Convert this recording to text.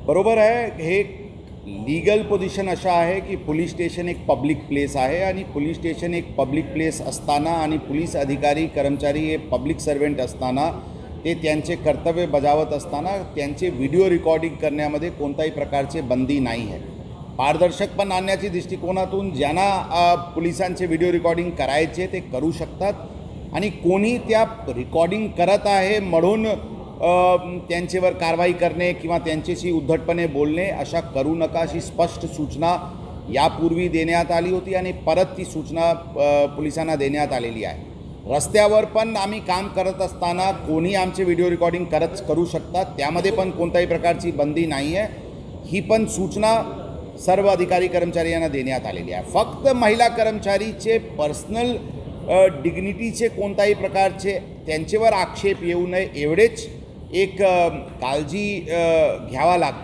बरोबर आहे. हे लीगल पोझिशन अशा आहे की पोलीस स्टेशन एक पब्लिक प्लेस आहे आणि पोलीस स्टेशन एक पब्लिक प्लेस असताना आणि पोलीस अधिकारी कर्मचारी हे पब्लिक सर्वेंट असताना ते त्यांचे कर्तव्य बजावत असताना त्यांचे व्हिडिओ रेकॉर्डिंग करण्यामध्ये कोणत्याही प्रकारचे बंदी नाही आहे. पारदर्शकपण आणण्याच्या दृष्टिकोनातून ज्यांना पोलिसांचे व्हिडिओ रेकॉर्डिंग करायचे ते करू शकतात आणि कोणी त्या रेकॉर्डिंग करत आहे म्हणून त्यांच्यावर कारवाई करणे किंवा त्यांच्याशी उद्धटपणे बोलणे अशा करू नका अशी स्पष्ट सूचना यापूर्वी देण्यात आली होती आणि परत ती सूचना पोलिसांना देण्यात आलेली आहे. रस्त्यावर पण आम्ही काम करत असताना कोणी आमचे व्हिडिओ रेकॉर्डिंग करू शकतात, त्यामध्ये पण कोणत्याही प्रकारची बंदी नाही आहे. ही पण सूचना सर्व अधिकारी कर्मचारी यांना देण्यात आलेली आहे. फक्त महिला कर्मचारीचे पर्सनल डिग्निटीचे कोणत्याही प्रकारचे त्यांच्यावर आक्षेप येऊ नये एवढेच एक काळजी घ्यावा लागते.